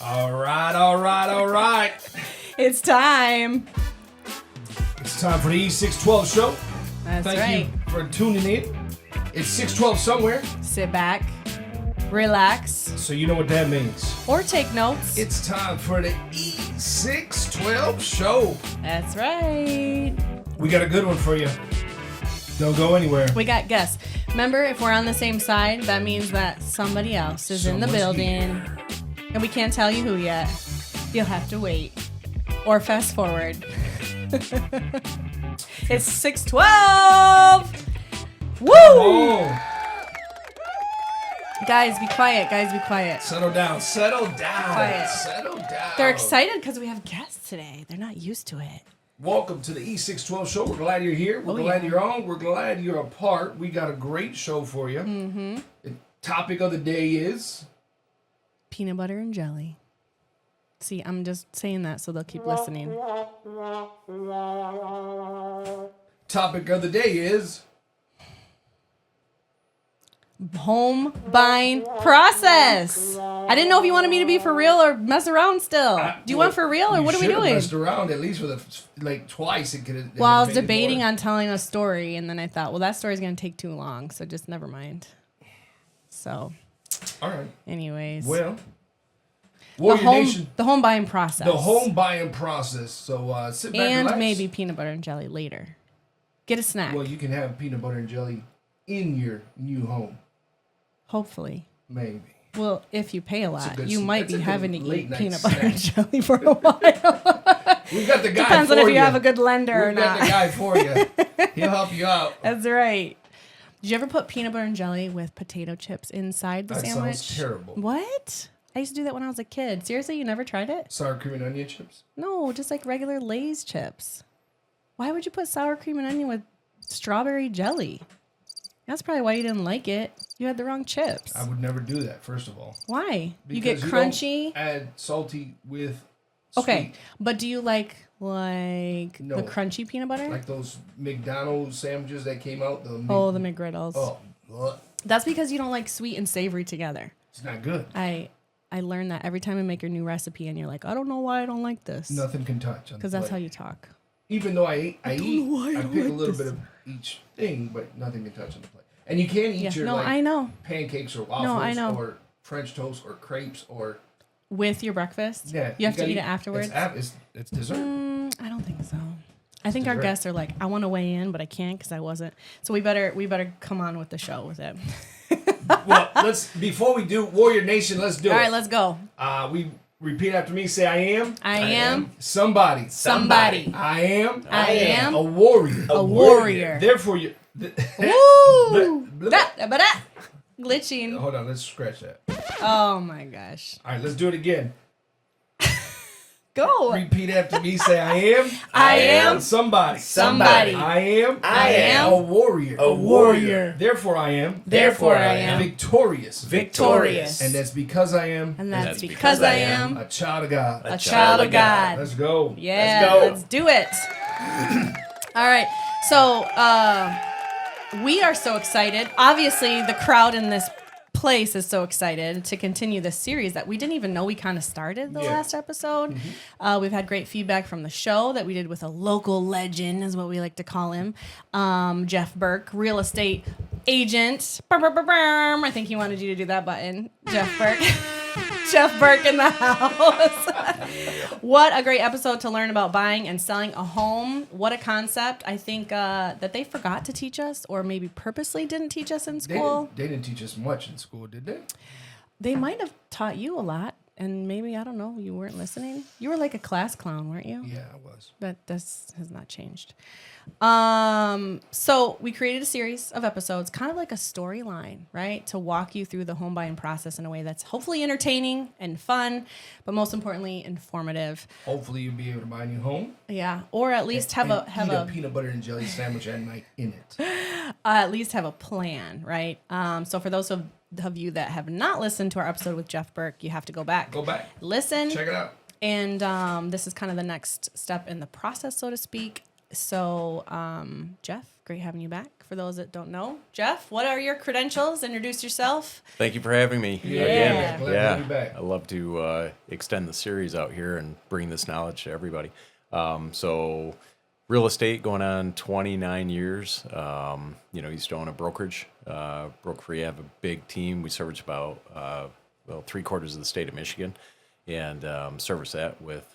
All right. It's time. It's time for the E612 Show. Thank you for tuning in. It's 612 somewhere. Sit back, relax, So you know what that means. or take notes. It's time for the E612 Show. That's right. We got a good one for you. Don't go anywhere. We got guests. Remember, if we're on the same side, that means that somebody else is in the Someone's building. here. And we can't tell you who yet. You'll have to wait. Or fast forward. It's 612! Woo! Oh, Guys, be quiet. Guys, be quiet. settle down. Quiet. Settle down. They're excited because we have guests today. They're not used to it. Welcome to the E612 Show. We're glad you're here. We're Oh, glad yeah. you're on. We're glad you're a part. We got a great show for you. Mm-hmm. The topic of the day is... Peanut butter and jelly. See, I'm just saying that so they'll keep listening. Topic of the day is... Home buying process. I didn't know if you wanted me to be for real or mess around still. Do you want for real or what are we doing? Messed around at least twice. It could. Well, I was debating on telling a story, and then I thought, well, that story's going to take too long, so just never mind. So, All right. anyways. Well, the Warrior home, Nation, the home buying process. the home buying process. So sit back, and relax. maybe peanut butter and jelly later. Get a snack. Well, you can have peanut butter and jelly in your new home. Hopefully. Maybe. Well, if you pay a lot, good you s- might that's be a good having to eat late-night peanut butter and snack. jelly for a while. We got the guy Depends for on if you. you have a good lender or We got not. the guy for you. He'll help you out. That's right. Did you ever put peanut butter and jelly with potato chips inside the That sandwich? sounds terrible. What? I used to do that when I was a kid. Seriously, you never tried it? Sour cream and onion chips. No, just like regular Lay's chips. Why would you put sour cream and onion with strawberry jelly? That's probably why you didn't like it. You had the wrong chips. I would never do that. First of all, Why? You because get don't crunchy. add salty with Okay, sweet. but do you like No. the crunchy peanut butter? Like those McDonald's sandwiches that came out. The McGriddles. Oh, ugh. That's because you don't like sweet and savory together. It's not good. I learned that every time I make a new recipe, and you're like, I don't know why I don't like this. Nothing can touch. Because that's how you talk. Even though I pick a like little this. bit of each thing, but nothing can touch on the plate. And you can't eat Yeah. your No, I know. pancakes or waffles I know. or French toast or crepes or With your breakfast? yeah. You have to gotta eat it afterwards? It's dessert. I don't think so. I think our dessert. guests are like, I want to weigh in, but I can't because I wasn't. So we better come on with the show with it. Well, before we do Warrior Nation, let's do it. All right, let's go. We repeat after me. Say, I am. I am somebody. somebody. I am. I am a warrior. a warrior. Therefore, you. Woo! Blah, blah. Da-da-ba-da. Glitching. Hold on, let's scratch that. Oh my gosh. All right, let's do it again. Go. Repeat after me. Say, I am. I am somebody. somebody. I am. I am a warrior. a warrior. Therefore, I am. Therefore, I am victorious. victorious. And that's because I am. And that's because I am A child of God. a child of God. Let's go. Yeah, let's do it. All right. So we are so excited. Obviously, the crowd in this place is so excited to continue this series that we didn't even know we kind of started the last episode. We've had great feedback from the show that we did with a local legend, is what we like to call him, Jeff Burke, real estate agent. I think he wanted you to do that button, Jeff Burke. Jeff Burke in the house. What a great episode to learn about buying and selling a home. What a concept. I think that they forgot to teach us, or maybe purposely didn't teach us in school. They didn't teach us much in school, did they? They might have taught you a lot, and maybe, I don't know, you weren't listening. You were like a class clown, weren't you? Yeah, I was. But this has not changed. So we created a series of episodes, kind of like a storyline, right? To walk you through the home buying process in a way that's hopefully entertaining and fun, but most importantly, informative. Hopefully, you'll be able to buy a new home. Yeah, or at least have and eat a a peanut butter and jelly sandwich at night in it. at least have a plan, right? So for those of you that have not listened to our episode with Jeff Burke, you have to go back. Go back. Listen. Check it out. And this is kind of the next step in the process, so to speak. So, Jeff, great having you back for those that don't know. Jeff, what are your credentials? Introduce yourself. Thank you for having me. Yeah. Again. Glad to have you back. I love to extend the series out here and bring this knowledge to everybody. So real estate going on 29 years. Used to own a brokerage. We have a big team. We service about 3/4 of the state of Michigan, and service that with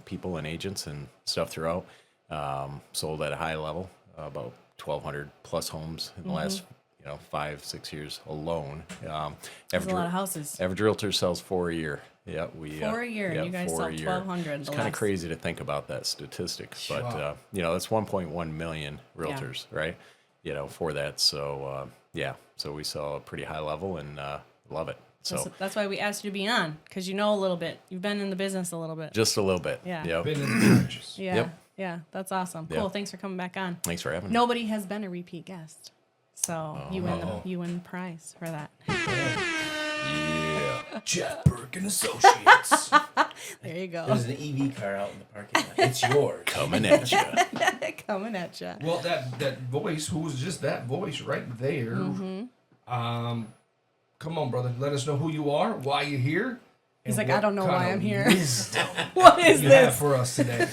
people and agents and stuff throughout. Sold at a high level, about 1,200 plus homes in the last 5-6 years alone. That's a lot of houses. Average realtor sells 4 a year. Yeah, 4 a year. Yeah, You guys 4 sell a year. 1,200. It's kind of crazy to think about that statistic, but Wow. that's 1.1 million realtors, right? For that. So so we sell a pretty high level and love it. So That's why we asked you to be on, because you know a little bit. You've been in the business a little bit. just a little bit. Yeah. Yep. Been in the trenches. Yeah. Yep. Yeah. That's awesome. Yeah. Cool. Thanks for coming back on. Thanks for having me. Nobody has been a repeat guest. So you win the prize for that. Yeah. Jeff Burke and Associates. There you go. There's an EV car out in the parking lot. It's yours. Coming at you. Coming at you. Well, that voice, who was just that voice right there? Come on, brother. Let us know who you are, why you're here. He's and like, I what don't know kind why of I'm here. wisdom What is you have this? for us today.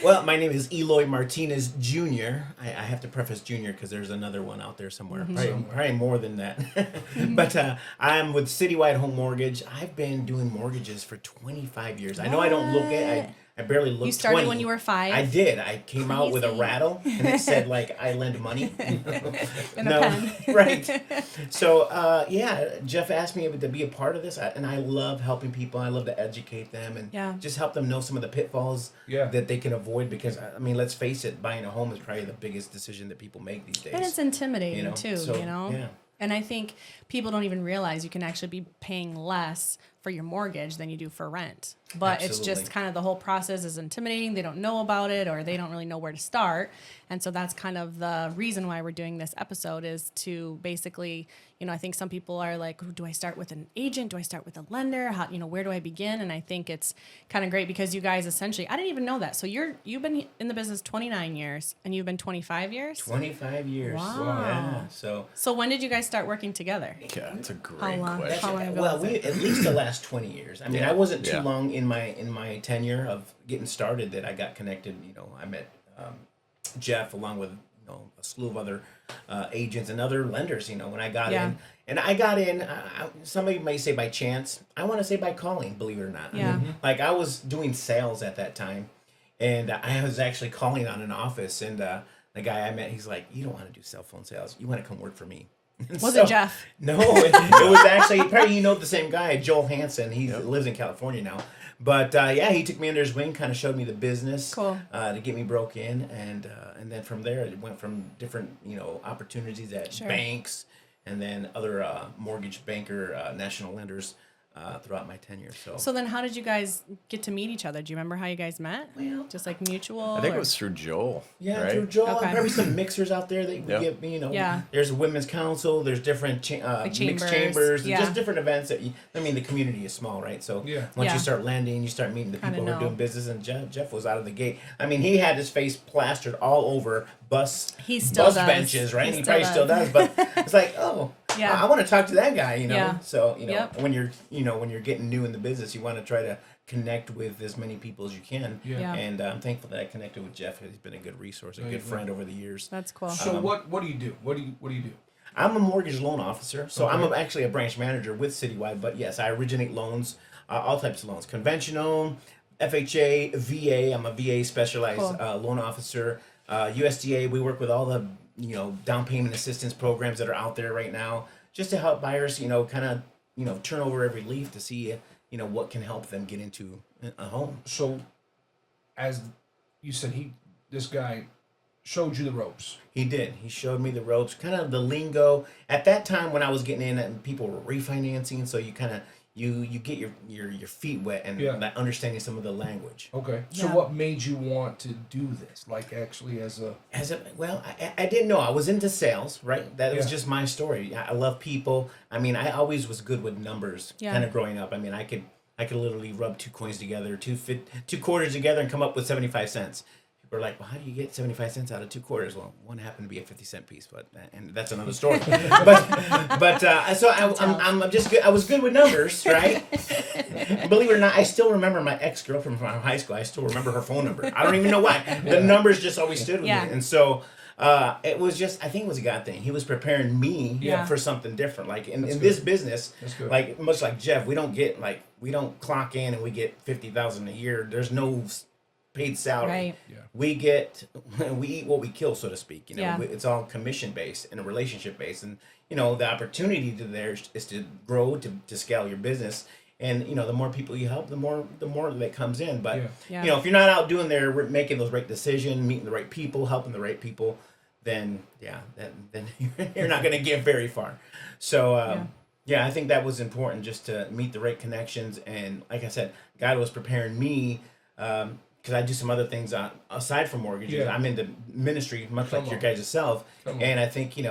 Well, my name is Eloy Martinez Jr. I have to preface Jr. because there's another one out there somewhere. Probably more than that. But I'm with Citywide Home Mortgage. I've been doing mortgages for 25 years. I know I don't look it. I barely look 20. You started when you were 5? I did. I came out with a Crazy. rattle and it said I lend money. And a pen. Right. So Jeff asked me to be a part of this, and I love helping people. I love to educate them and just help them know some of the pitfalls that they can avoid. Because let's face it, buying a home is probably the biggest decision that people make these days. And it's intimidating too, So, Yeah. And I think people don't even realize you can actually be paying less for your mortgage than you do for rent. But it's Absolutely. just kind of the whole process is intimidating. They don't know about it, or they don't really know where to start. And so that's kind of the reason why we're doing this episode, is to basically, I think some people are like, do I start with an agent? Do I start with a lender? How, where do I begin? And I think it's kind of great because you guys essentially, I didn't even know that. So you've been in the business 29 years and you've been 25 years? 25 years. Wow. Yeah. So when did you guys start working together? Yeah, that's a great How long? question. How long ago Well, was it? at least the last 20 years. I wasn't too Yeah. long in my tenure of getting started that I got connected. I met Jeff along with a slew of other agents and other lenders. When I got in, and I got in. Somebody may say by chance. I want to say by calling. Believe it or not. Yeah. I was doing sales at that time, and I was actually calling on an office, and the guy I met, he's like, "You don't want to do cell phone sales. You want to come work for me." Was it Jeff? No, it was actually probably the same guy, Joel Hansen. He lives in California now. But he took me under his wing, kind of showed me the business to get me broke in, and then from there it went from different opportunities at banks, and then other mortgage banker, national lenders throughout my tenure. So then how did you guys get to meet each other? Do you remember how you guys met? Well, just like mutual? I think or- it was through Joel. Yeah, right? through Joel. Okay. Probably some mixers out there that would give me, Yeah. There's a women's council. There's different mixed chambers. chambers. Yeah. Just different events that the community is small, right? So once you start lending, you start meeting the people who are doing business. And Jeff was out of the gate. He had his face plastered all over bus benches, right? He probably still does. But it's like, I want to talk to that guy, Yeah. So when you're getting new in the business, you want to try to connect with as many people as you can. Yeah. And I'm thankful that I connected with Jeff. He's been a good resource, a good friend over the years. That's cool. So what do you do? What do you do? I'm a mortgage loan officer, so I'm actually a branch manager with Citywide. But yes, I originate loans, all types of loans, conventional, FHA, VA. I'm a VA specialized loan officer. USDA. We work with all the down payment assistance programs that are out there right now, just to help buyers kind of turn over every leaf to see what can help them get into a home. So, as you said, this guy showed you the ropes. He did. He showed me the ropes, kind of the lingo. At that time when I was getting in, and people were refinancing, so you kind of you get your feet wet and that understanding some of the language. Okay. So Yeah. what made you want to do this? Like actually I didn't know. I was into sales, right? That was just my story. I love people. I always was good with numbers. Yeah. Kind of growing up. I could literally rub 2 coins together, two quarters together, and come up with 75 cents. we're like, well, how do you get 75 cents out of 2 quarters? Well, one happened to be a 50-cent piece, and that's another story. but so I'm just good. I was good with numbers, right? Believe it or not, I still remember my ex-girlfriend from high school. I still remember her phone number. I don't even know why. The numbers just always stood with me. And so it was just, I think it was a God thing. He was preparing me for something different. Like in this business, like much like Jeff, we don't clock in and we get $50,000 a year. There's no paid salary. Right. Yeah. We eat what we kill, so to speak. It's all commission based and relationship based, and the opportunity there is to grow, to scale your business. And the more people you help, the more that comes in. But if you're not out doing there, making those right decisions, meeting the right people, helping the right people, then then you're not going to get very far. So I think that was important, just to meet the right connections. And like I said, God was preparing me because I do some other things aside from mortgages. Yeah. I'm into ministry, much like your guys' self. And I think you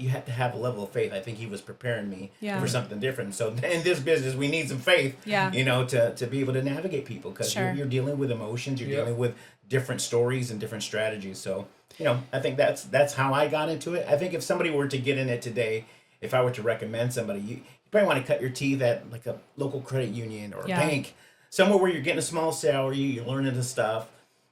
have to have a level of faith. I think He was preparing me for something different. So in this business, we need some faith. To be able to navigate people, because you're dealing with emotions. You're dealing with different stories and different strategies. So I think that's how I got into it. I think if somebody were to get in it today, if I were to recommend somebody, you probably want to cut your teeth at like a local credit union or a bank, somewhere where you're getting a small salary, you're learning the stuff,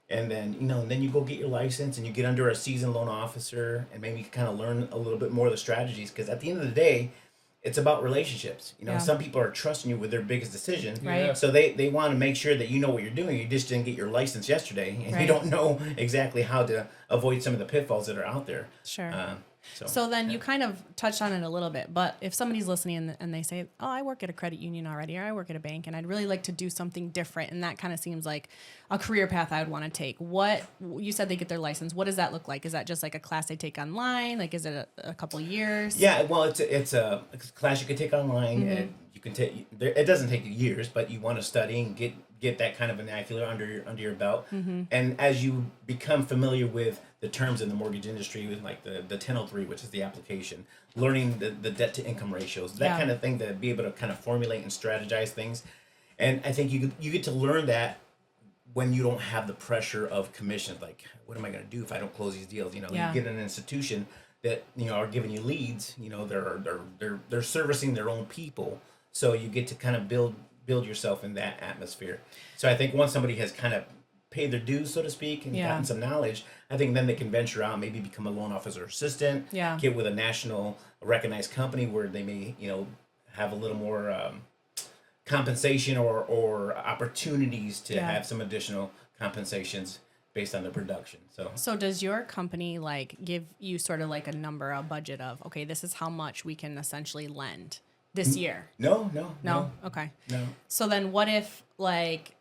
and then then you go get your license and you get under a seasoned loan officer, and maybe you kind of learn a little bit more of the strategies. Because at the end of the day, it's about relationships. Some people are trusting you with their biggest decision, Right. so they want to make sure that you know what you're doing. You just didn't get your license yesterday, and you don't know exactly how to avoid some of the pitfalls that are out there. Sure. So then you kind of touched on it a little bit, but if somebody's listening and they say, oh, I work at a credit union already, or I work at a bank, and I'd really like to do something different, and that kind of seems like a career path I would want to take. What, you said they get their license. What does that look like? Is that just like a class they take online? Like, is it a couple years? Yeah, well, it's a class you can take online. And you can take. It doesn't take years, but you want to study and get that kind of vernacular under your belt. And as you become familiar with the terms in the mortgage industry, with like the 1003, which is the application, learning the debt to income ratios, that kind of thing, to be able to kind of formulate and strategize things. And I think you get to learn that when you don't have the pressure of commissions. Like, what am I going to do if I don't close these deals? You get in an institution that are giving you leads. They're servicing their own people, so you get to kind of build yourself in that atmosphere. So I think once somebody has kind of paid their dues, so to speak, and gotten some knowledge, I think then they can venture out, maybe become a loan officer assistant, get with a national recognized company where they may, have a little more compensation or opportunities to have some additional compensations based on their production. So does your company like give you sort of like a number, a budget of, okay, this is how much we can essentially lend this year? No. Okay. No. So then what if, like,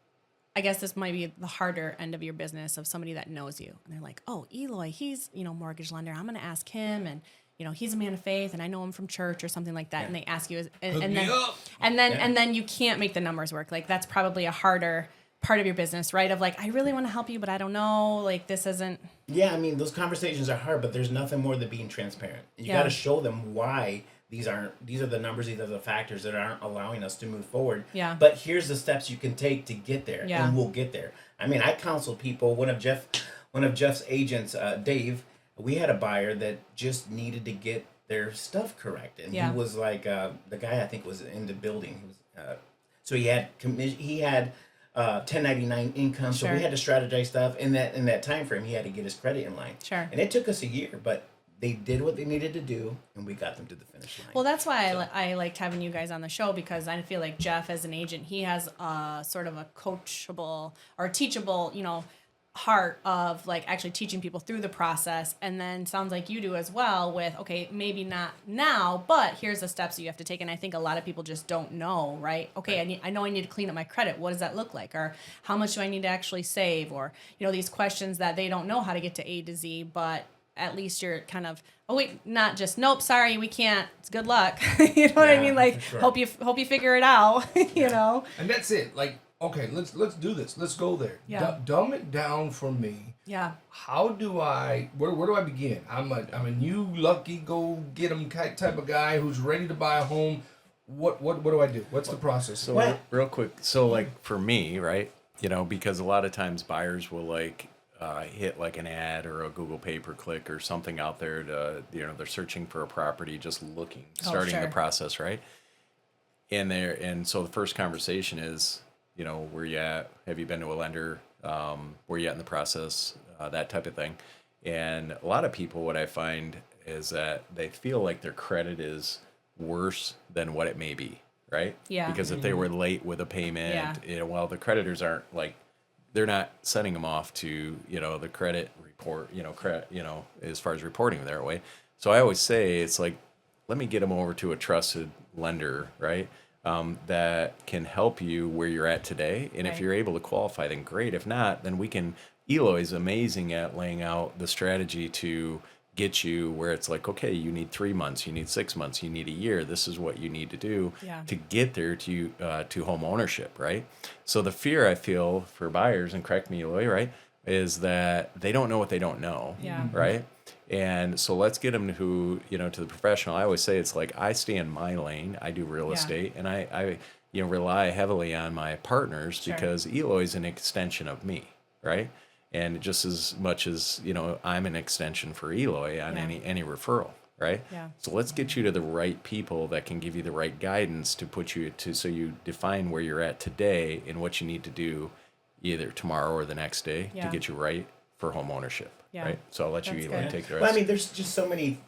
I guess this might be the harder end of your business, of somebody that knows you and they're like, oh, Eloy, he's, mortgage lender. I'm going to ask him, and, he's a man of faith and I know him from church or something like that. And they ask you, and then you can't make the numbers work. Like, that's probably a harder part of your business, right? Of like, I really want to help you, but I don't know, like, this isn't. Yeah. I mean, those conversations are hard, but there's nothing more than being transparent. You got to show them why these are the numbers, these are the factors that aren't allowing us to move forward. Yeah. But here's the steps you can take to get there, and we'll get there. I mean, I counseled people. One of Jeff's agents, Dave, we had a buyer that just needed to get their stuff correct, and he was like, the guy I think was in the building. He was, so he had 1099 income, so we had to strategize stuff in that time frame. He had to get his credit in line. Sure. And it took us a year, but they did what they needed to do, and we got them to the finish line. Well, that's why I liked having you guys on the show, because I feel like Jeff, as an agent, he has sort of a coachable or teachable, heart of like actually teaching people through the process. And then sounds like you do as well with, okay, maybe not now, but here's the steps that you have to take. And I think a lot of people just don't know, right? Okay, I know I need to clean up my credit. What does that look like? Or how much do I need to actually save? Or, these questions that they don't know how to get to A to Z, but at least you're kind of, oh wait, not just, nope, sorry, we can't. It's good luck. You know what I mean? Like, sure. hope you figure it out. you know. And that's it. Like, okay, let's do this. Let's go there. Yeah. Dumb it down for me. Yeah. How do I? Where do I begin? I'm a new lucky go get 'em type of guy who's ready to buy a home. What do I do? What's the process? So real quick. So like for me, right? Because a lot of times buyers will like. hit like an ad or a Google pay-per-click or something out there to, they're searching for a property, just looking, starting the sure. process, right? And so the first conversation is, where you at? Have you been to a lender? Where you at in the process? That type of thing. And a lot of people, what I find is that they feel like their credit is worse than what it may be, right? Yeah. Because if they were late with a payment, well, the creditors aren't like, they're not sending them off to, the credit report, as far as reporting their way. So I always say, it's like, let me get them over to a trusted lender, right? That can help you where you're at today. And if you're able to qualify, then great. If not, then Eloy's amazing at laying out the strategy to get you where it's like, okay, you need 3 months, you need 6 months, you need a year. This is what you need to do to get there to home ownership, right? So the fear I feel for buyers, and correct me, Eloy, right, is that they don't know what they don't know, right? And so let's get them to the professional. I always say it's like I stay in my lane. I do real estate, and I rely heavily on my partners because Eloy's an extension of me, right? And just as much as I'm an extension for Eloy on any referral, right? Yeah. So let's get you to the right people that can give you the right guidance to put you to, so you define where you're at today and what you need to do either tomorrow or the next day to get you right for home ownership. Yeah. Right. So I'll let you, Eloy, take the rest. Well, I mean, there's just so many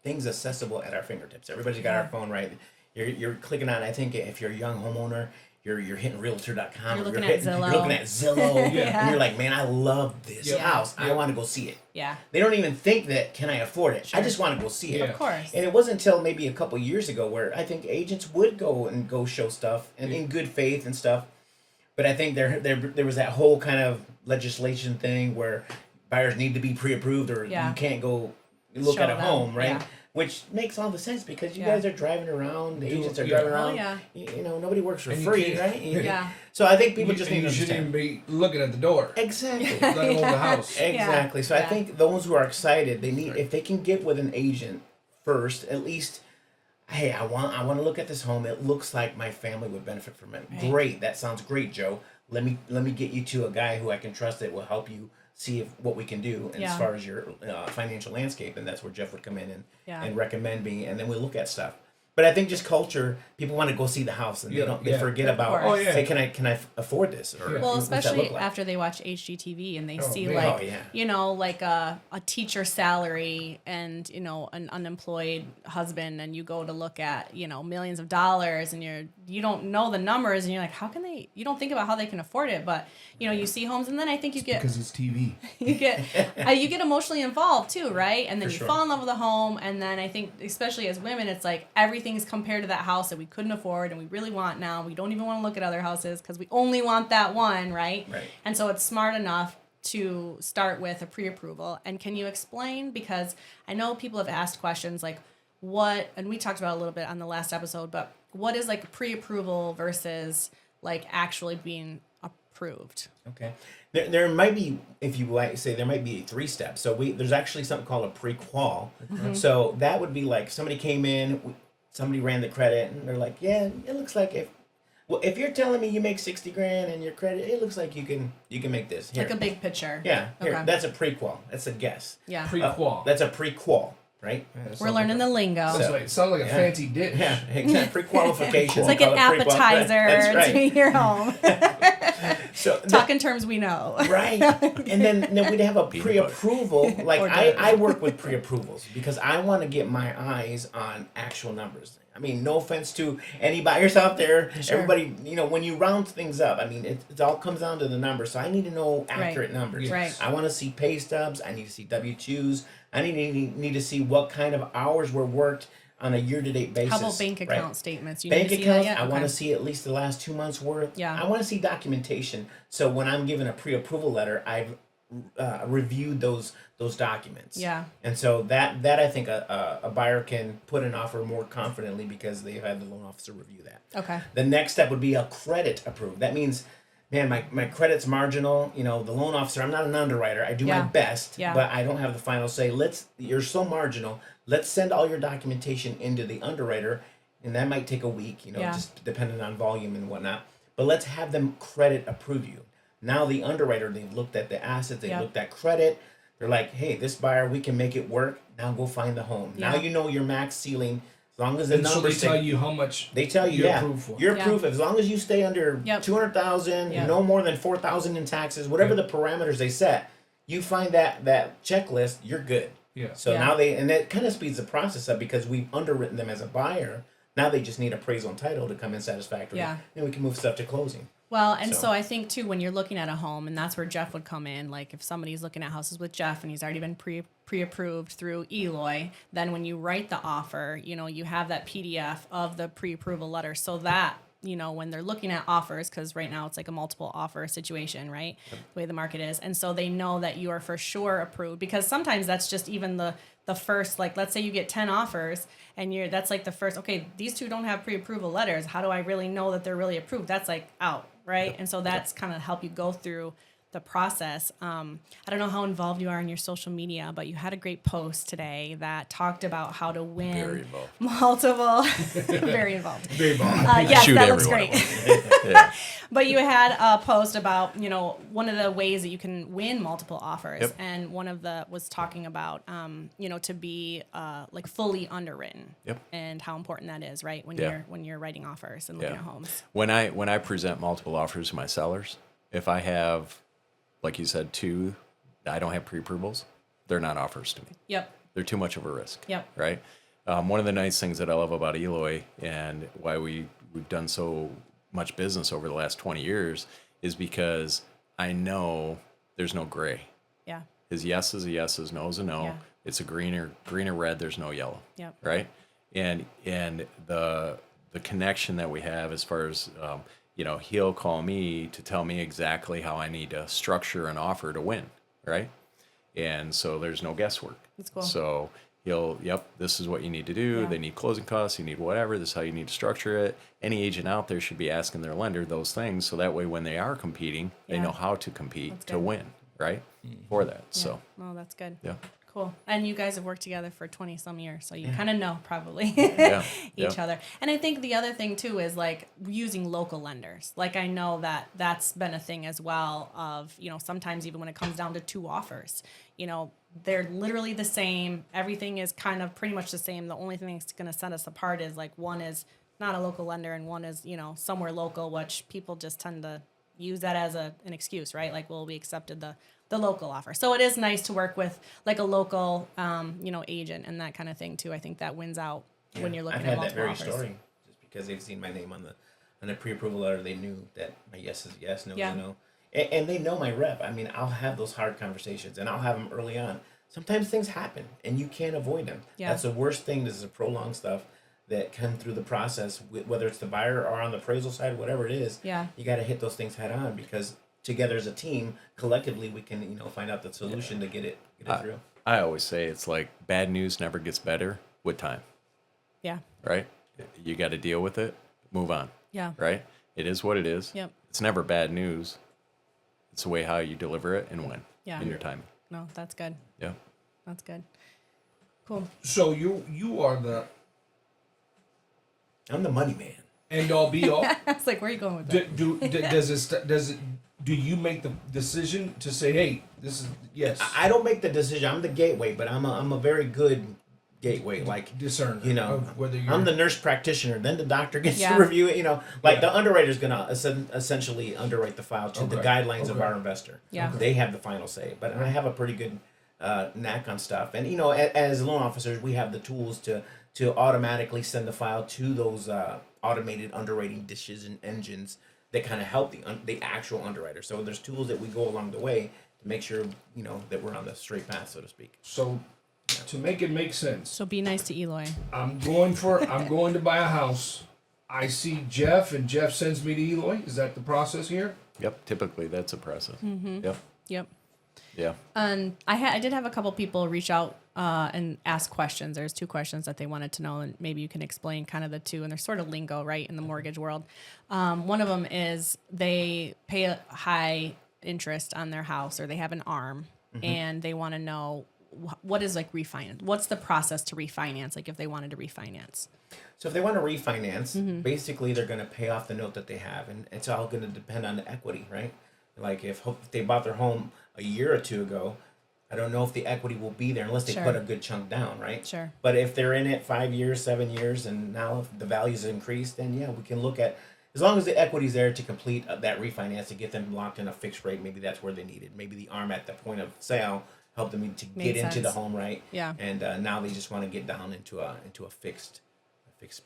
things accessible at our fingertips. Everybody's got our phone, right? You're clicking on. I think if you're a young homeowner, you're hitting Realtor.com. You're looking at Zillow. You're looking at Zillow. And you're like, man, I love this house. I want to go see it. Yeah. They don't even think that, can I afford it? I just want to go see it. Of course. And it wasn't until maybe a couple years ago where I think agents would go show stuff and in good faith and stuff. But I think there was that whole kind of legislation thing where buyers need to be pre-approved or you can't go look at a home, right? Yeah. Which makes all the sense because you guys are driving around, the agents are driving around. Nobody works for free, right? So I think people just need to understand. You shouldn't even be looking at the door. Exactly. Let them hold the house. Exactly. So I think those who are excited, they need, if they can get with an agent first, at least, hey, I want to look at this home. It looks like my family would benefit from it. Right. Great. That sounds great, Joe. Let me get you to a guy who I can trust that will help you see what we can do as far as your financial landscape, and that's where Jeff would come in and recommend me, and then we look at stuff. But I think just culture, people want to go see the house, and they forget about, hey, can I afford this? Or well, especially after they watch HGTV and they see like a teacher salary and an unemployed husband, and you go to look at millions of dollars, and you don't know the numbers, and you're like, how can they? You don't think about how they can afford it, but you see homes, and then I think you get, because it's TV. you get emotionally involved too, right? And then you fall in love with a home, and then I think especially as women, it's like everything's compared to that house that we couldn't afford and we really want now. We don't even want to look at other houses because we only want that one, right? And so it's smart enough to start with a pre-approval. And can you explain, because I know people have asked questions like what, and we talked about it a little bit on the last episode, but what is like pre-approval versus like actually being approved? Okay. There might be, if you like say, there might be 3 steps. So there's actually something called a pre-qual. Mm-hmm. So that would be like somebody came in, somebody ran the credit, and they're like, yeah, it looks like if you're telling me you make $60,000 and your credit, it looks like you can make this. Here. Like a big picture. Yeah. Here. That's a pre-qual. That's a guess. Yeah. Pre-qual. That's a pre-qual. Right? Yeah, we're learning the lingo. It sounds like a fancy dish. Yeah, exactly. Pre-qualification. It's like an appetizer to your home. So talk in terms we know. Right. And then we'd have a pre-approval. Like I work with pre-approvals because I want to get my eyes on actual numbers. I mean, no offense to any buyers out there. Sure. Everybody, when you round things up, I mean, it all comes down to the numbers. So I need to know accurate numbers. Right. I want to see pay stubs. I need to see W-2s. I need to see what kind of hours were worked on a year-to-date basis. How about bank account statements? You bank need to accounts, see that yet? I want to see at least the last 2 months' worth. Yeah. I want to see documentation. So when I'm given a pre-approval letter, I've reviewed those documents. Yeah. And so that I think a buyer can put an offer more confidently because they've had the loan officer review that. Okay. The next step would be a credit approved. That means, man, my credit's marginal. The loan officer, I'm not an underwriter. I do my best, but I don't have the final say. You're so marginal. Let's send all your documentation into the underwriter, and that might take a week, just depending on volume and whatnot. But let's have them credit approve you. Now the underwriter, they've looked at the assets, they've Yep. looked at credit. They're like, hey, this buyer, we can make it work. Now go find the home. Yeah. Now you know your max ceiling. As long as the And so they numbers tell you how much they tell you, you're yeah, approved for. you're Yeah. approved as long as you stay under Yep. 200,000, Yep. no more than 4,000 in taxes, whatever Yep. the parameters they set. You find that checklist, you're good. Yeah. So Yeah. now that kind of speeds the process up because we've underwritten them as a buyer. Now they just need appraisal and title to come in satisfactory. Yeah. And we can move stuff to closing. Well, and so So- I think too, when you're looking at a home, and that's where Jeff would come in. Like if somebody's looking at houses with Jeff and he's already been pre-approved through Eloy, then when you write the offer, you have that PDF of the pre-approval letter, so that when they're looking at offers, because right now it's like a multiple offer situation, right? The way the market is, and so they know that you are for sure approved, because sometimes that's just even the first, like let's say you get 10 offers and that's like the first, okay, these two don't have pre-approval letters, how do I really know that they're really approved? That's like out, right? And so that's kind of help you go through the process. I don't know how involved you are in your social media, but you had a great post today that talked about how to win Very involved. multiple very involved. Very well. Yes, Shoot that looks everyone great. Yeah. But you had a post about, one of the ways that you can win multiple offers. Yep. And one of the was talking about, to be like fully underwritten. Yep. And how important that is, right? When you're writing offers and looking Yeah. at homes. When I present multiple offers to my sellers, if I have, like you said, two, I don't have pre-approvals, they're not offers to me. Yep. They're too much of a risk. Yep. Right. One of the nice things that I love about Eloy and why we've done so much business over the last 20 years is because I know there's no gray. Yeah. His yes is a yes, his no is a no. Yeah. It's a green or red. There's no yellow. Yep. Right. And the connection that we have as far as he'll call me to tell me exactly how I need to structure an offer to win. Right. And so there's no guesswork. That's cool. So this is what you need to do. Yeah. They need closing costs. You need whatever. This is how you need to structure it. Any agent out there should be asking their lender those things. So that way, when they are competing, they Yeah. know how to compete That's to good. win, right? For that. Yeah. So, Oh, that's good. yeah. Cool. And you guys have worked together for 20 some years, so you kind of know probably Yeah. each Yeah. other. And I think the other thing too is like using local lenders. Like I know that that's been a thing as well of, sometimes even when it comes down to two offers, they're literally the same. Everything is kind of pretty much the same. The only thing that's going to set us apart is like one is not a local lender and one is, somewhere local, which people just tend to use that as an excuse, right? Like, well, we accepted the local offer. So it is nice to work with like a local, agent and that kind of thing too. I think that wins out when you're looking I've at had that multiple very offers. story just because they've seen my name on the pre-approval letter. They knew that my yes is yes, no Yeah. is no. And they know my rep. I mean, I'll have those hard conversations, and I'll have them early on. Sometimes things happen, and you can't avoid them. Yeah. That's the worst thing. This is prolonged stuff that come through the process, whether it's the buyer or on the appraisal side, whatever it is. Yeah. You got to hit those things head on because together as a team, collectively, we can find out the solution to get it through. I always say it's like bad news never gets better with time, Yeah. right? You got to deal with it, move on, Yeah. right? It is what it is. Yep. It's never bad news. It's the way how you deliver it and when Yeah. in your timing. No, that's good. Yeah. That's good. Cool. So you are the I'm the money man. end all be all. I was like, where are you going with that? Do you make the decision to say, hey, this is yes? I don't make the decision. I'm the gateway, but I'm a very good gateway. Like discern of whether you're I'm the nurse practitioner. Then the doctor gets Yeah. to review it. The underwriter's gonna essentially underwrite the file to the Okay. guidelines of Okay. our investor. Yeah. They have the final say. But I have a pretty good knack on stuff. And as loan officers, we have the tools to automatically send the file to those automated underwriting decision engines that kind of help the actual underwriter. So there's tools that we go along the way to make sure that we're on the straight path, so to speak. so to make it make sense. So be nice to Eloy. I'm going to buy a house. I see Jeff, and Jeff sends me to Eloy. Is that the process here? Yep. Typically, that's a process. Mm-hmm. Yep. Yep. Yeah. And I did have a couple people reach out and ask questions. There's two questions that they wanted to know, and maybe you can explain kind of the two. And they're sort of lingo, right, in the mortgage world. One of them is they pay a high interest on their house, or they have an ARM, and they want to know what is like refinance. What's the process to refinance? Like if they wanted to refinance. So if they want to refinance, basically they're going to pay off the note that they have, and it's all going to depend on the equity, right? Like if they bought their home a year or two ago, I don't know if the equity will be there unless they Sure. put a good chunk down, right? Sure. But if they're in it 5 years, 7 years, and now if the value's increased, then yeah, we can look at, as long as the equity's there to complete that refinance to get them locked in a fixed rate. Maybe that's where they need it. Maybe the ARM at the point of sale helped them to Made get into the sense. home, right? Yeah. And now they just want to get down into a fixed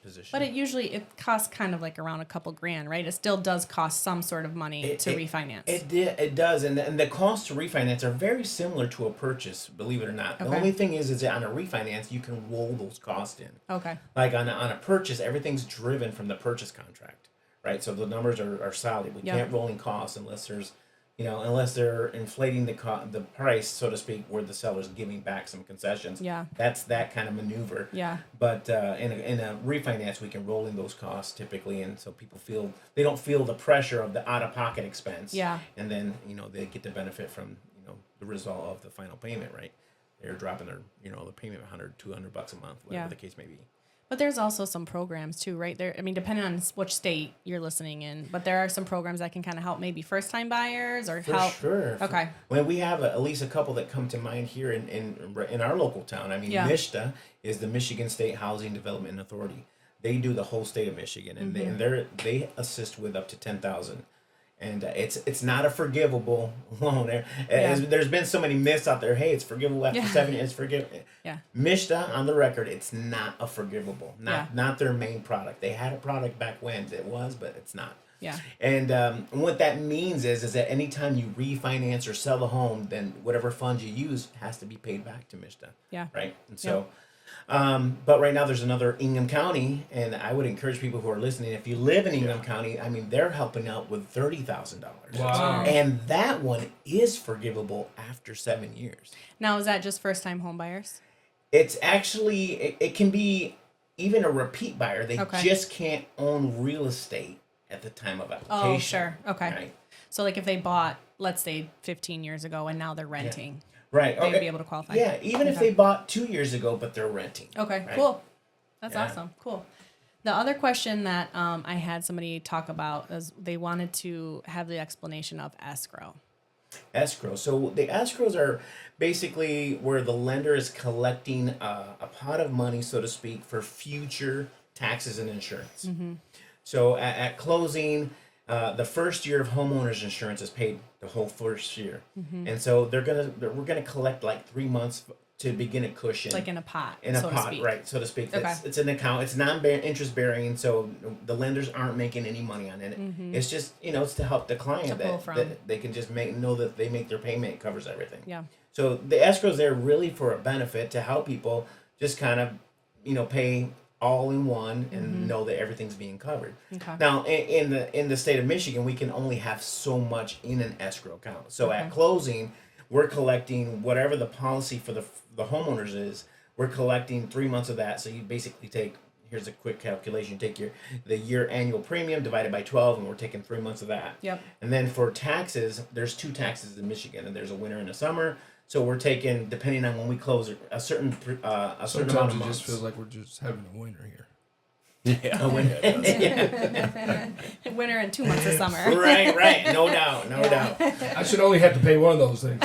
position. But it costs kind of like around a couple grand, right? It still does cost some sort of money to refinance. It does, and the costs to refinance are very similar to a purchase, believe it or not. The Okay. only thing is that on a refinance you can roll those costs in. Okay. Like on a purchase, everything's driven from the purchase contract, right? So the numbers are solid. We Yep. can't roll in costs unless there's, unless they're inflating the price, so to speak, where the seller's giving back some concessions. Yeah. That's that kind of maneuver. Yeah. But in a refinance, we can roll in those costs typically, and so people they don't feel the pressure of the out-of-pocket expense. Yeah. And then they get the benefit from the result of the final payment, right? They're dropping their the payment $100, $200 a month, whatever Yeah. the case may be. But there's also some programs too, right? There, I mean, depending on which state you're listening in, but there are some programs that can kind of help maybe first-time buyers or For help. sure. Okay. When we have at least a couple that come to mind here in our local town. I mean, Yeah. MISTA is the Michigan State Housing Development Authority. They do the whole state of Michigan, and they assist with up to 10,000. And it's not a forgivable loan. There's been so many myths out there. Hey, it's forgivable after 7 years. It's forgivable. Yeah. MISTA, on the record, it's not a forgivable. Not their main product. They had a product back when it was, but it's not. Yeah. And what that means is that anytime you refinance or sell a home, then whatever funds you use has to be paid back to MISTA. Yeah. Right. And so. But right now there's another Ingham County, and I would encourage people who are listening, if you live in Ingham County, I mean, they're helping out with $30,000. Wow. And that one is forgivable after 7 years. Now, is that just first-time home buyers? It's actually, it can be even a repeat buyer. They Okay. just can't own real estate at the time of application. Oh, sure. Okay. Right. So, like, if they bought, let's say, 15 years ago, and now they're renting, Right. they'd be able to qualify. Yeah, even if Okay. they bought 2 years ago, but they're renting. Okay, Right? cool. That's Yeah. awesome. Cool. The other question that I had somebody talk about is they wanted to have the explanation of escrow. Escrow. So the escrows are basically where the lender is collecting a pot of money, so to speak, for future taxes and insurance. So at closing, the first year of homeowners insurance is paid the whole first year, and so we're gonna collect like 3 months to begin a cushion, Like in a pot, in a so to pot, speak. right? So to speak. Okay. It's an account. It's non-interest bearing, so the lenders aren't making any money on it. It's just it's to help the client To pull from. that they can just know that they make their payment, it covers everything. Yeah. So the escrow's there really for a benefit to help people just kind of pay all in one and know that everything's being covered. Okay. Now in the state of Michigan, we can only have so much in an escrow account. So Okay. at closing, we're collecting whatever the policy for the homeowners is. We're collecting 3 months of that. So you basically take, here's a quick calculation, take the year annual premium divided by 12, and we're taking 3 months of that. Yep. And then for taxes, there's 2 taxes in Michigan, and there's a winter and a summer. So we're taking, depending on when we close, a certain amount of Sometimes it months. just feels like we're just having a winter here. A winter. Winter and 2 months of summer. right. No doubt. I should only have to pay one of those things.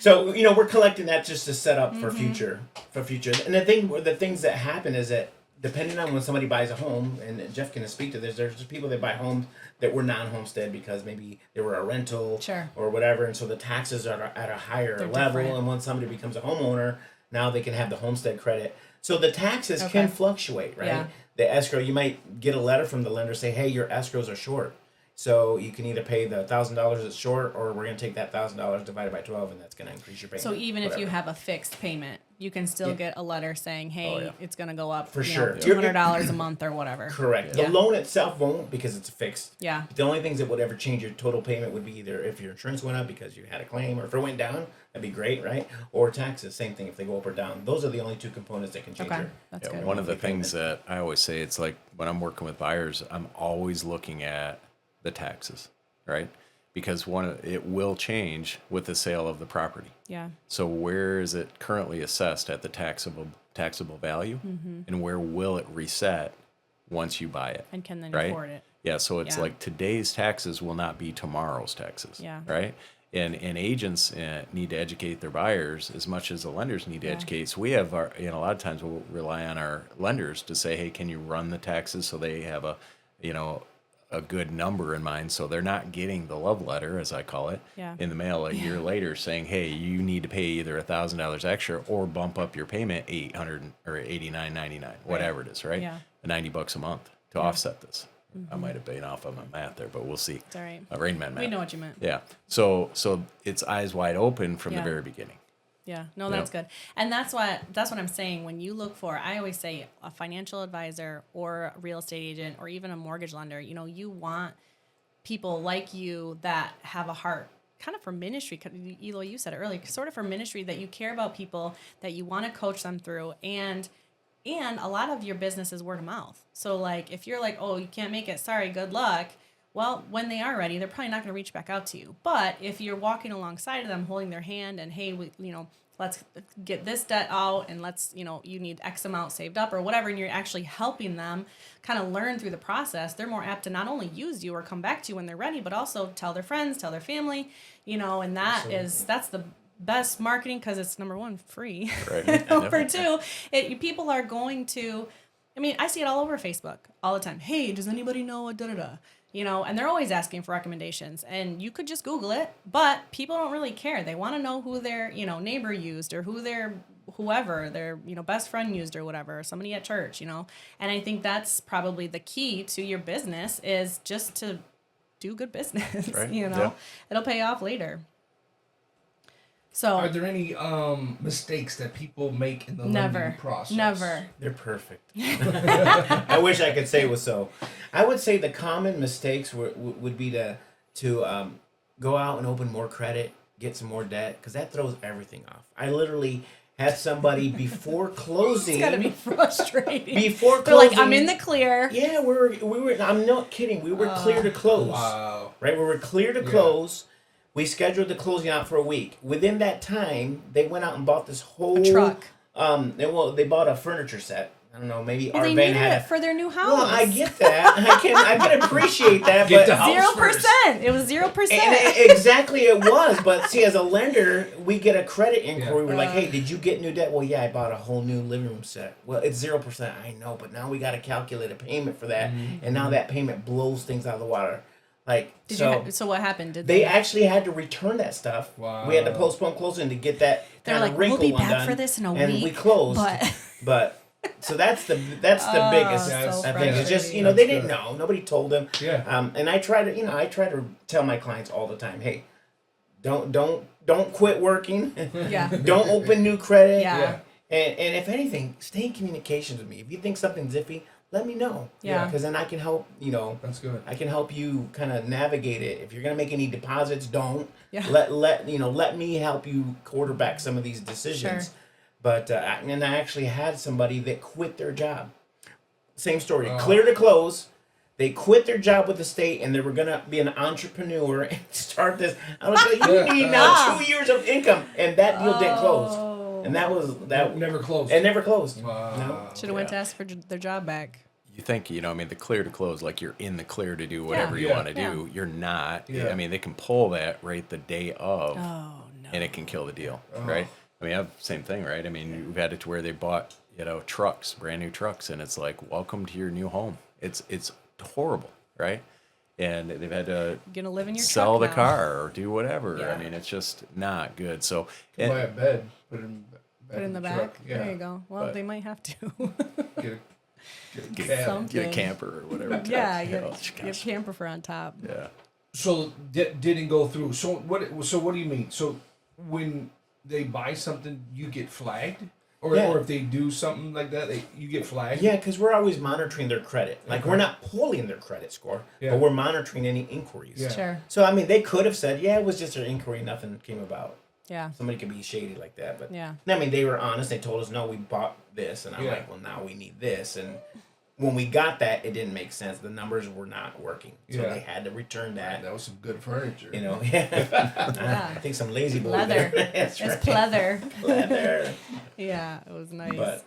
So we're collecting that just to set up for future. And the things that happen is that depending on when somebody buys a home, and Jeff can speak to this, there's just people that buy homes that were non-homestead because maybe they were a rental Sure. or whatever, and so the taxes are at a higher They're level. different. And when somebody becomes a homeowner, now they can have the homestead credit. So the taxes Okay. can fluctuate, right? Yeah. The escrow, you might get a letter from the lender say, hey, your escrows are short. So you can either pay the $1,000 that's short, or we're going to take that $1,000 divided by 12, and that's going to increase your payment. So even if you whatever. have a fixed payment, you can still get a letter saying, "Hey, Oh, yeah. it's going to go up For sure. $200 a month or whatever." Correct. Yeah. The loan itself won't, because it's fixed. Yeah. The only things that would ever change your total payment would be either if your insurance went up because you had a claim, or if it went down, that'd be great, right? Or taxes, same thing, if they go up or down. Those are the only 2 components that can change Okay, your. that's Yeah, good. one of the monthly things that I always say, it's like when I'm working with buyers, I'm always looking at the taxes, right? Because it will change with the sale of the property. Yeah. So where is it currently assessed at the taxable value, and where will it reset once you buy it? And can then right? afford it. Yeah, so it's Yeah. like today's taxes will not be tomorrow's taxes. Yeah. Right? And agents need to educate their buyers as much as the lenders need to educate. So we have our, a lot of times we'll rely on our lenders to say, hey, can you run the taxes so they have a good number in mind, so they're not getting the love letter, as I call it, in the mail a year later saying, hey, you need to pay either $1,000 extra or bump up your payment $800 or $89.99, whatever it is, right? Yeah. $90 a month to offset this. I might have been off on my math there, but we'll see. It's all right. Rain Man math. We know what you meant. Yeah. So it's eyes wide open from the Yeah. very beginning. Yeah, no, that's good. And that's what I'm saying. When you look for, I always say a financial advisor or a real estate agent or even a mortgage lender, you want people like you that have a heart kind of for ministry. Eloy, you said it earlier, sort of for ministry, that you care about people, that you want to coach them through. And a lot of your business is word of mouth. So like, if you're like, oh, you can't make it, sorry, good luck. Well, when they are ready, they're probably not going to reach back out to you. But if you're walking alongside of them, holding their hand and, hey, let's get this debt out and let's, you need X amount saved up or whatever, and you're actually helping them kind of learn through the process, they're more apt to not only use you or come back to you when they're ready, but also tell their friends, tell their family, and that's the best marketing because it's number one, free. Right. Number two, people are going to, I see it all over Facebook all the time. Hey, does anybody know a da-da-da? And they're always asking for recommendations. And you could just Google it, but people don't really care. They want to know who their, neighbor used or who their best friend used or whatever, or somebody at church, And I think that's probably the key to your business is just to do good business, Right. It'll pay off later. So Are there any mistakes that people make in the lending process? Never. They're perfect. I wish I could say it was so. I would say the common mistakes would be to go out and open more credit, get some more debt, because that throws everything off. I literally had somebody before closing. It's gotta be frustrating. Before They're closing, like, I'm in the clear. Yeah, we were. I'm not kidding. We were clear to close. Wow. Right, we were clear to close. We scheduled the closing out for a week. Within that time, they went out and bought this whole truck. They bought a furniture set. I don't know, maybe Well, our they van needed had it for their new house. Well, I get that. I can appreciate that, Get but the house first. 0%. It was 0%. exactly it was. But see, as a lender, we get a credit inquiry. We're like, hey, did you get new debt? Well, yeah, I bought a whole new living room set. Well, it's 0%. I know, but now we got to calculate a payment for that, and now that payment blows things out of the water. Like, So what happened? Did they actually had to return that stuff. Wow. We had to postpone closing to get that They're kind like, of we'll wrinkle be one back done. for this in a and week. we closed. But so that's the biggest so I think. It's just frustrating. they didn't know. Nobody told them. Yeah. And I try to tell my clients all the time, hey, don't quit working. Yeah. Don't open new credit. Yeah. And if anything, stay in communication with me. If you think something's iffy, let me know. Yeah. Because then I can help. That's good. I can help you kind of navigate it. If you're gonna make any deposits, don't. Yeah. Let me help you quarterback some of these decisions. Sure. But and I actually had somebody that quit their job. Same story. Clear to close. They quit their job with the state and they were gonna be an entrepreneur and start this. I was like, you need now 2 years of income, and that deal didn't close. And that Never closed. It never closed. Wow. No. Should have went to ask for their job back. You think, the clear to close, like you're in the clear to do whatever you Yeah. want to do. You're not. Yeah. They can pull that right the day of, Oh, no. and it can kill the deal, right? I have the same thing, right? We've had it to where they bought, trucks, brand new trucks, and it's like, welcome to your new home. It's horrible, right? And they've had to You're gonna live in your sell truck the now. car or do whatever. Yeah. It's just not good. So, Buy a bed. Put it in. Put it in the truck. back. Yeah. There you go. Well, But they might have to. Get a cab. Something. get a camper or whatever. Yeah, Gosh. get camper for on top. Yeah. So didn't go through. So what do you mean? So when they buy something, you get flagged, or if they do something like that, you get flagged. Yeah, because we're always monitoring their credit. Like we're not pulling their credit score, but we're monitoring any inquiries. Yeah. Sure. So they could have said, yeah, it was just an inquiry, nothing came about. Yeah. Somebody could be shady like that, but Yeah. they were honest. They told us, no, we bought this, and I'm Yeah. like, well, now we need this, and when we got that, it didn't make sense. The numbers were not working, so Yeah. they had to return that. That was some good furniture. I think some lazy boy Leather. there. That's It's right. pleather. Leather. Yeah, it was nice. But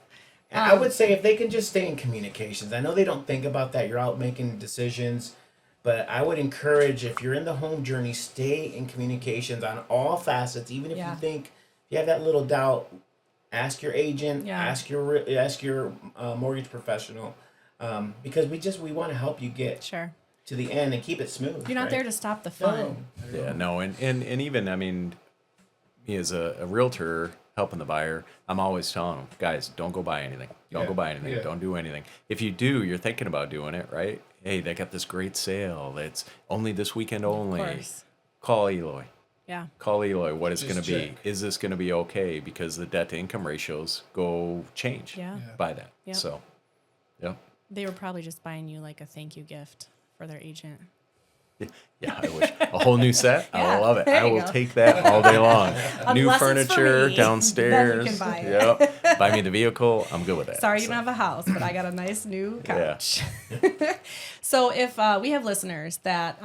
I would say if they can just stay in communications. I know they don't think about that. You're out making decisions. But I would encourage, if you're in the home journey, stay in communications on all facets. Even if Yeah. you think you have that little doubt, ask your agent, Yeah. ask your mortgage professional, because we want to help you get Sure. to the end and keep it smooth. You're not right? there to stop the fun. Yeah, no, and even, I mean, me as a realtor helping the buyer, I'm always telling them, guys, don't go buy anything. Don't go buy anything. Yeah. Don't do anything. If you do, you're thinking about doing it, right? Hey, they got this great sale. It's only this weekend only. course. Call Eloy. Yeah. Call Eloy. What it's Just going to be? check. Is this going to be okay? Because the debt to income ratios go change Yeah. by that. Yep. So, yeah. They were probably just buying you like a thank you gift for their agent. Yeah, I wish. A whole new set? I Yeah, will love it. there I you will go. take that all day long. New Unless it's for furniture me, downstairs. then you can buy it. Yep. Buy me the vehicle. I'm good with that. Sorry you So, don't have a house, but I got a nice new Yeah. couch. So if we have listeners that,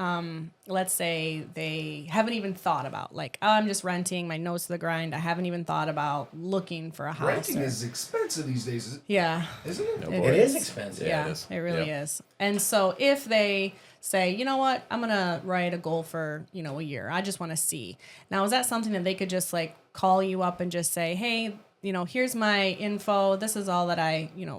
let's say they haven't even thought about, like, oh, I'm just renting, my nose to the grind. I haven't even thought about looking for a house. Renting or- is expensive these days, yeah. isn't it? No It boy. It is expensive. Yeah, Yeah, it is. it really Yep. is. And so if they say, you know what, I'm going to write a goal for, a year. I just want to see. Now, is that something that they could just like call you up and just say, hey, here's my info. This is all that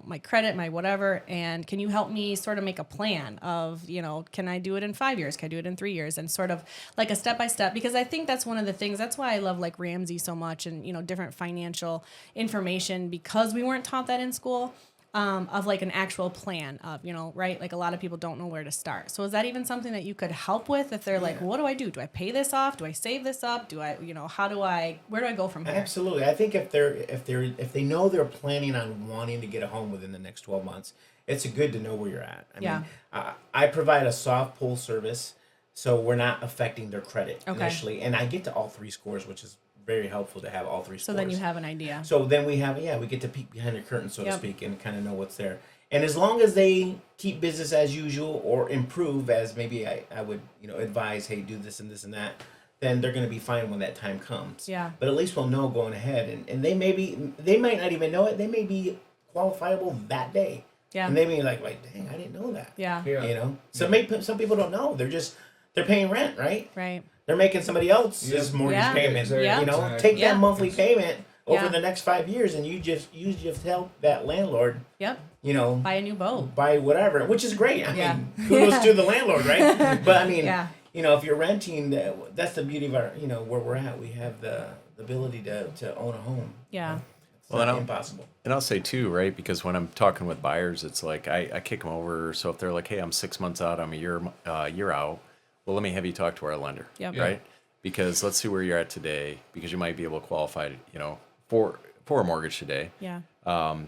my credit, my whatever. And can you help me sort of make a plan of, can I do it in 5 years? Can I do it in 3 years? And sort of like a step-by-step, because I think that's one of the things, that's why I love like Ramsey so much and, different financial information, because we weren't taught that in school. Of like an actual plan of, right? Like a lot of people don't know where to start. So is that even something that you could help with if they're like, what do I do? Do I pay this off? Do I save this up? Do I, where do I go from here? Absolutely. I think if they know they're planning on wanting to get a home within the next 12 months, it's good to know where you're at. I mean, I provide a soft pull service, so we're not affecting their credit initially, and I get to all three scores, which is very helpful to have all three So scores. then you have an idea. So then we get to peek behind the curtain, so to Yep. speak, and kind of know what's there. And as long as they keep business as usual or improve, as maybe I would advise, hey, do this and this and that, then they're going to be fine when that time comes. Yeah. But at least we'll know going ahead, and they might not even know it. They may be qualifiable that day. Yeah. And they may be like, dang, I didn't know that. Yeah. Yeah. So some people don't know. They're paying rent, right? Right. They're making somebody else's Yep. mortgage Yeah. payment. Exactly. Yeah. Take Yeah. that monthly payment over Yeah. the next 5 years, and you just help that landlord, Yep. buy Buy a new boat. whatever, which is great. I Yeah. mean, kudos to the landlord, right? But I mean, Yeah. if you're renting, that's the beauty of our, where we're at. We have the ability to own a home. Yeah. It's Well, not and impossible. And I'll say too, right? Because when I'm talking with buyers, it's like I kick them over. So if they're like, "Hey, I'm 6 months out, I'm a year out," well, let me have you talk to our lender, Yep. right? Because let's see where you're at today, because you might be able to qualify, for a mortgage today. Yeah.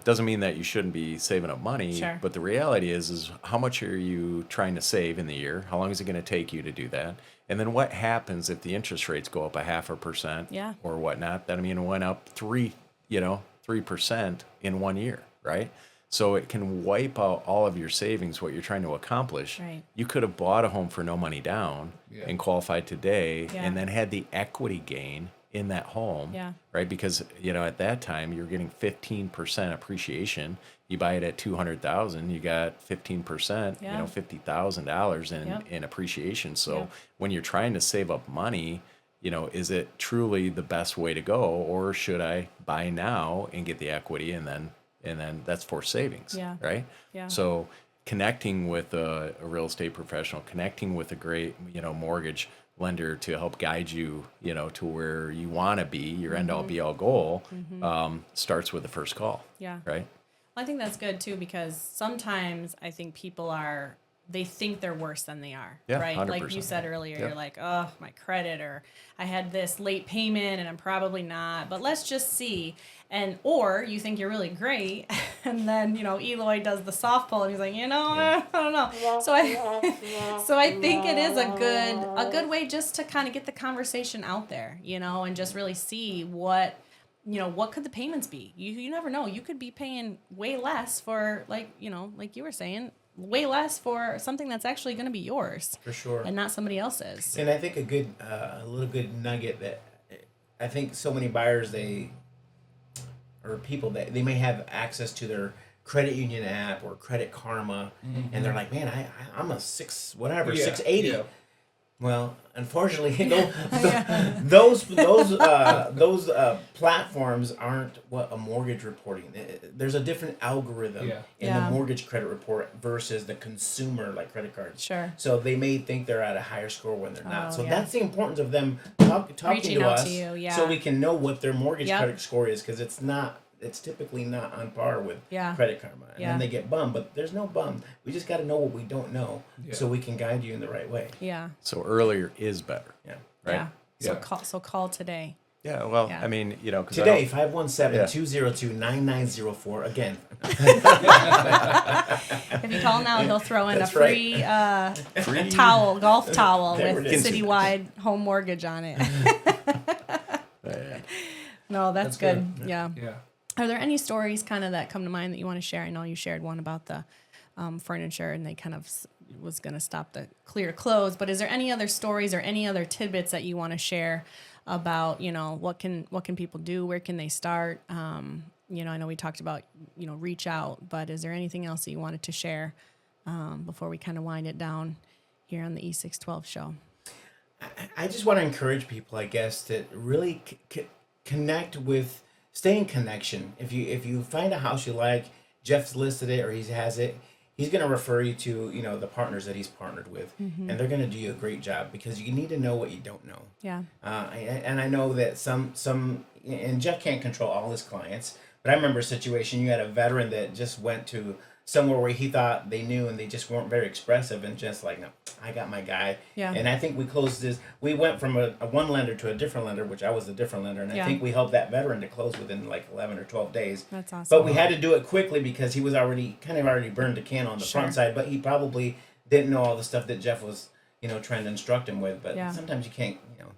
Doesn't mean that you shouldn't be saving up money, Sure. but the reality is how much are you trying to save in the year? How long is it going to take you to do that? And then what happens if the interest rates go up 0.5% Yeah. or whatnot? That it went up 3% in 1 year, right? So it can wipe out all of your savings, what you're trying to accomplish. Right. You could have bought a home for no money down Yeah. and qualified today, Yeah. and then had the equity gain in that home, Yeah. right? Because at that time you're getting 15% appreciation. You buy it at 200,000, you got 15%, Yeah. $50,000 Yep. in appreciation. So Yep. when you're trying to save up money, is it truly the best way to go, or should I buy now and get the equity and then that's for savings, Yeah. right? Yeah. So connecting with a real estate professional, connecting with a great, mortgage lender to help guide you, to where you want to be, your end all be all goal, starts with the first call. Yeah. Right. Well, I think that's good too, because sometimes I think people they think they're worse than they are, Yeah, right? Like 100%. you said earlier, Yeah. you're like, oh, my credit, or I had this late payment and I'm probably not, but let's just see. Or you think you're really great, and then, Eloy does the soft pull and he's like, I don't know. So I think it is a good way just to kind of get the conversation out there, and just really see what could the payments be? You never know. You could be paying way less for, like you were saying, way less for something that's actually going to be yours For sure. and not somebody else's. And I think a little good nugget that I think so many buyers, people that they may have access to their credit union app or Credit Karma, and they're like, man, I'm a 680. Yeah. Well, unfortunately, those platforms aren't what a mortgage reporting. There's a different algorithm in the mortgage credit report versus the consumer like credit cards. Sure. So they may think they're at a higher score when they're not. So yeah. that's the importance of them talking Reaching to out us, to you, yeah. so we can know what their mortgage Yep. credit score is, because it's typically not on par with Yeah. Credit Karma. And Yeah. then they get bummed, but there's no bum. We just got to know what we don't know, so we can guide you in the right way. Yeah. So earlier is better. Yeah. Right? Yeah. Yeah. Call today. Yeah. Well, Yeah. I mean, you know, 'cause Today, 517-202-9904. Again. If you call now, he'll throw in That's a free, Free- golf towel There with it is. Citywide home mortgage on it. Yeah. No, that's good. Yeah. Yeah. Are there any stories kind of that come to mind that you want to share? I know you shared one about the furniture, and they kind of was going to stop the clear close. But is there any other stories or any other tidbits that you want to share about, you know, what can people do? Where can they start? You know, I know we talked about, you know, reach out, but is there anything else that you wanted to share before we kind of wind it down here on the E612 show? I just want to encourage people, I guess, to really connect with, stay in connection. If you find a house you like, Jeff's listed it or he has it, he's going to refer you to, you know, the partners that he's partnered with, and they're going to do you a great job, because you need to know what you don't know. Yeah. And I know that some, and Jeff can't control all his clients, but I remember a situation, you had a veteran that just went to somewhere where he thought they knew, and they just weren't very expressive, and just like, no, I got my guy. Yeah. And I think we closed this, we went from a one lender to a different lender, which I was a different lender, and I think we helped that veteran to close within like 11 or 12 days. That's awesome. But we had to do it quickly, because he was already burned the can on the front side, but he probably didn't know all the stuff that Jeff was, you know, trying to instruct him with. But sometimes you can't, you know,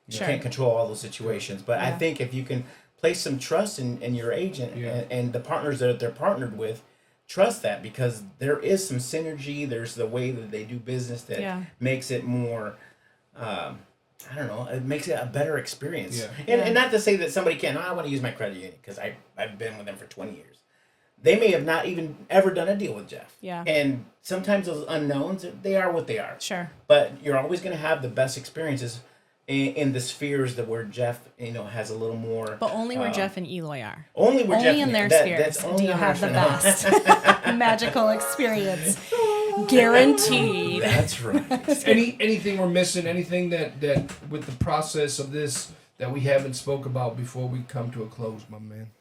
you can't control all those situations. But I think if you can place some trust in your agent and the partners that they're partnered with, trust that, because there is some synergy. There's the way that they do business that makes it more, I don't know, it makes it a better experience. Yeah. And not to say that somebody can't, I want to use my credit union because I've been with them for 20 years. They may have not even ever done a deal with Jeff. Yeah. And sometimes those unknowns, they are what they are. Sure. But you're always going to have the best experiences in the spheres that where Jeff, you know, has a little more. But only where Jeff and Eloy are. Only where Jeff in their spheres. spheres Only do you on have the our best magical experience. Guaranteed. That's right. Anything we're missing? Anything that with the process of this that we haven't spoke about before we come to a close, my man?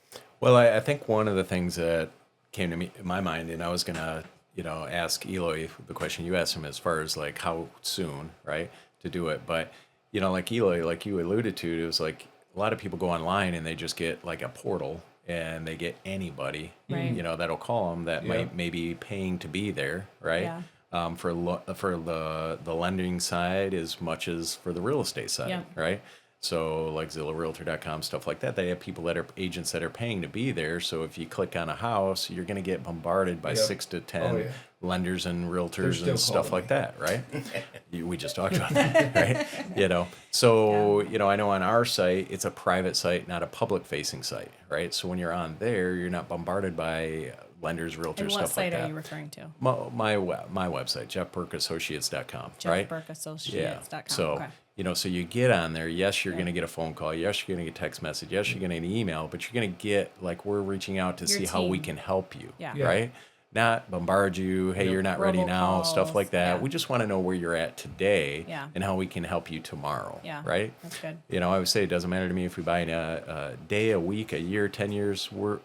Well, I think one of the things that came to me in my mind, and I was gonna, you know, ask Eloy the question you asked him as far as like how soon, right, to do it. But you know, like Eloy, like you alluded to, it was like a lot of people go online and they just get like a portal and they get anybody, you know, that'll call them that might maybe paying to be there, right? Yeah. For the lending side as much as for the real estate side, right? So like ZillowRealtor.com, stuff like that. They have people that are agents that are paying to be there. So if you click on a house, you're going to get bombarded by 6 to 10 lenders and realtors and stuff like that, right? We just talked about that, right? You know, so, you know, I know on our site, it's a private site, not a public facing site, right? So when you're on there, you're not bombarded by lenders, realtors, And what stuff like site that. are you referring to? My website, JeffBurkeAssociates.com, right? JeffBurkeAssociates.com. So, Okay. you know, so you get on there. Yes, you're going to get a phone call. Yes, you're going to get a text message. Yes, you're going to get an email. But you're going to get, like, we're reaching out to Your see how we team. can help you, Yeah. right? Not bombard you. Hey, you're not ready now. Stuff like that. Yeah. We just want to know where you're at today Yeah. and how we can help you tomorrow, Yeah. right? That's good. You know, I would say it doesn't matter to me if we buy in a day, a week, a year, 10 years. We're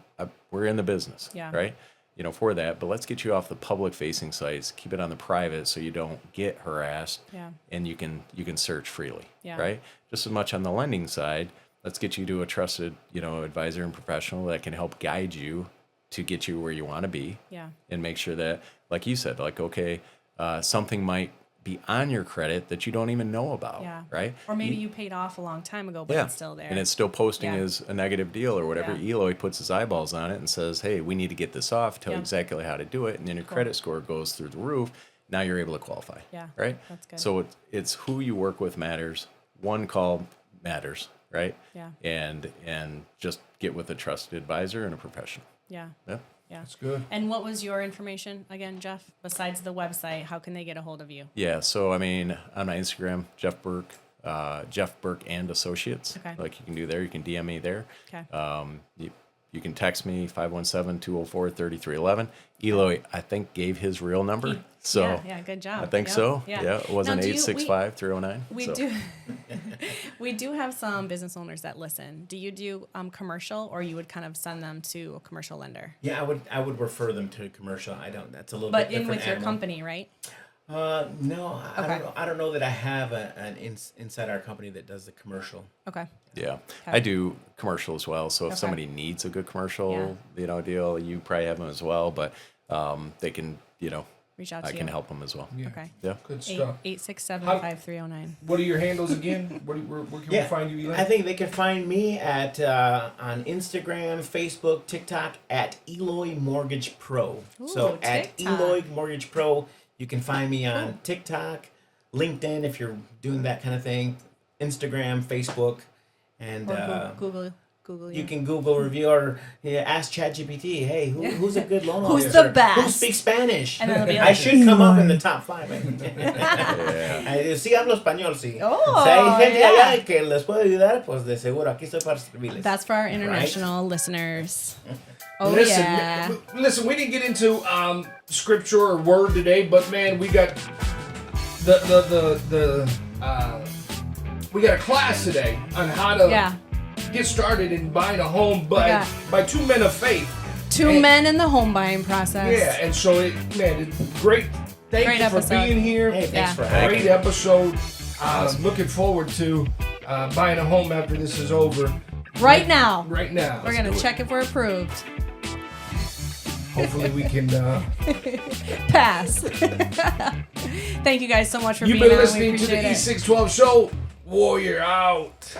in the business, Yeah. right? You know, for that. But let's get you off the public-facing sites. Keep it on the private so you don't get harassed. Yeah. And you can search freely, Yeah. right? Just as much on the lending side. Let's get you to a trusted, you know, advisor and professional that can help guide you to get you where you want to be. Yeah. And make sure that, like you said, like, okay, something might be on your credit that you don't even know about, Yeah. right? Or maybe you paid off a long time ago, but it's still there. And it's still posting Yeah. as a negative deal or whatever. Yeah. Eloy puts his eyeballs on it and says, hey, we need to get this off, tell you Yeah. exactly how to do it. And then your credit score goes through the roof. Now you're able to qualify. Yeah. Right? That's good. So it's who you work with matters. One call matters, right? Yeah. And just get with a trusted advisor and a professional. Yeah. Yeah. Yeah. That's good. And what was your information again, Jeff? Besides the website, how can they get a hold of you? Yeah, so I mean, on my Instagram, Jeff Burke and Associates. Okay. Like you can do there. You can DM me there. Okay. You can text me 517-204-3311. Eloy, I think, gave his real number. So yeah, good job. I think Yep, so. yeah. Yeah, it wasn't Now, do you- 865-309. We so. do. We do have some business owners that listen. Do you do commercial, or you would kind of send them to a commercial lender? Yeah, I would refer them to commercial. I don't. That's a little But bit in different with your animal. company, right? No, I Okay. don't know. I don't know that I have inside our company that does the commercial. Okay. Yeah, Okay. I do commercial as well. So if Okay. somebody needs a good commercial, deal, you probably have them as well. But they can, Reach out to I you. can help them as well. Yeah. Okay. Yeah. Good stuff. 867-5309. What are your handles again? Where can we find you, Eli? I think they can find me at on Instagram, Facebook, TikTok at Eloy Mortgage Pro. Ooh, So at TikTok. Eloy Mortgage Pro, you can find me on TikTok, LinkedIn if you're doing that kind of thing, Instagram, Facebook, and Or Google you can Google review or ask ChatGPT. Hey, who's a good loan Who's officer? the best? Who speaks Spanish? And then it'll be I like, should come up in the top 5. Yeah. Sí hablo español, sí. Oh, Si hay gente yeah. allá que les puede ayudar, pues de seguro aquí estoy para servirles. That's for our international listeners. Oh, listen, yeah. listen. We didn't get into scripture or word today, but man, we got we got a class today on how to get started in buying a home by two men of faith. Two men in the home buying process. Yeah, and so it's great. Thank Great you for episode. being here. Hey, thanks for Great having me. episode. Looking forward to buying a home after this is over. Right now. Right now. We're going to check if we're approved. Hopefully we can. Pass. Thank you guys so much for You've being been on. We listening to the appreciate it. E612 Show. Warrior out.